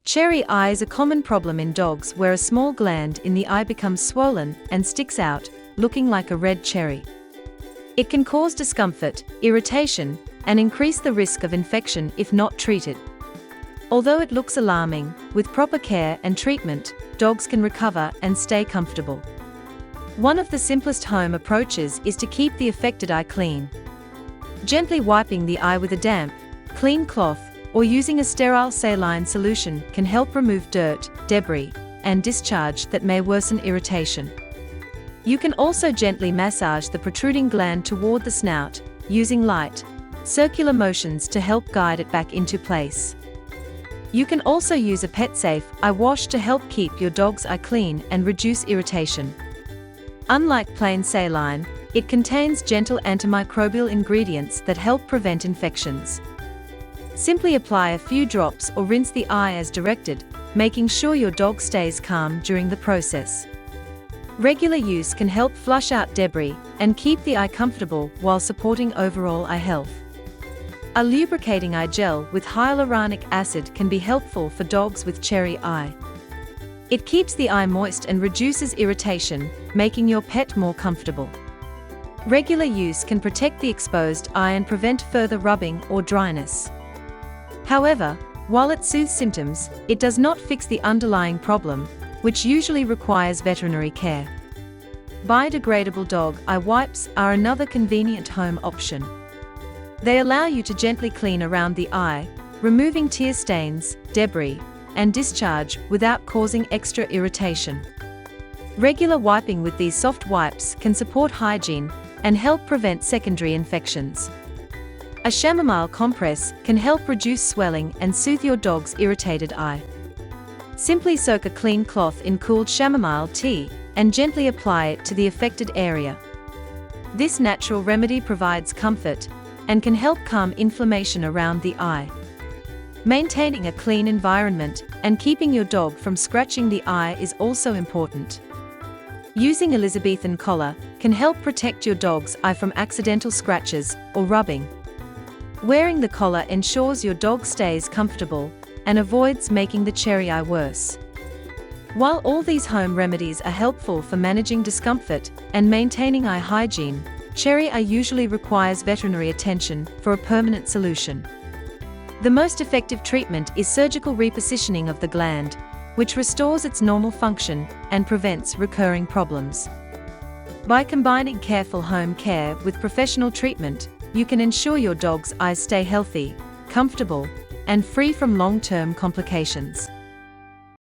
Cherry eye is a common problem in dogs where a small gland in the eye becomes swollen and sticks out, looking like a red cherry. It can cause discomfort, irritation, and increase the risk of infection if not treated. Although it looks alarming, with proper care and treatment, dogs can recover and stay comfortable. One of the simplest home approaches is to keep the affected eye clean. Gently wiping the eye with a damp, clean cloth, or using a sterile saline solution can help remove dirt, debris, and discharge that may worsen irritation. You can also gently massage the protruding gland toward the snout, using light, circular motions to help guide it back into place. You can also use a pet-safe eye wash to help keep your dog's eye clean and reduce irritation. Unlike plain saline, it contains gentle antimicrobial ingredients that help prevent infections. Simply apply a few drops or rinse the eye as directed, making sure your dog stays calm during the process. Regular use can help flush out debris and keep the eye comfortable while supporting overall eye health. A lubricating eye gel with hyaluronic acid can be helpful for dogs with cherry eye. It keeps the eye moist and reduces irritation, making your pet more comfortable. Regular use can protect the exposed eye and prevent further rubbing or dryness. However, while it soothes symptoms, it does not fix the underlying problem, which usually requires veterinary care. Biodegradable dog eye wipes are another convenient home option. They allow you to gently clean around the eye, removing tear stains, debris, and discharge without causing extra irritation. Regular wiping with these soft wipes can support hygiene and help prevent secondary infections. A chamomile compress can help reduce swelling and soothe your dog's irritated eye. Simply soak a clean cloth in cooled chamomile tea and gently apply it to the affected area. This natural remedy provides comfort and can help calm inflammation around the eye. Maintaining a clean environment and keeping your dog from scratching the eye is also important. Using Elizabethan collar can help protect your dog's eye from accidental scratches or rubbing. Wearing the collar ensures your dog stays comfortable and avoids making the cherry eye worse. While all these home remedies are helpful for managing discomfort and maintaining eye hygiene, cherry eye usually requires veterinary attention for a permanent solution. The most effective treatment is surgical repositioning of the gland, which restores its normal function and prevents recurring problems. By combining careful home care with professional treatment, you can ensure your dog's eyes stay healthy, comfortable, and free from long-term complications.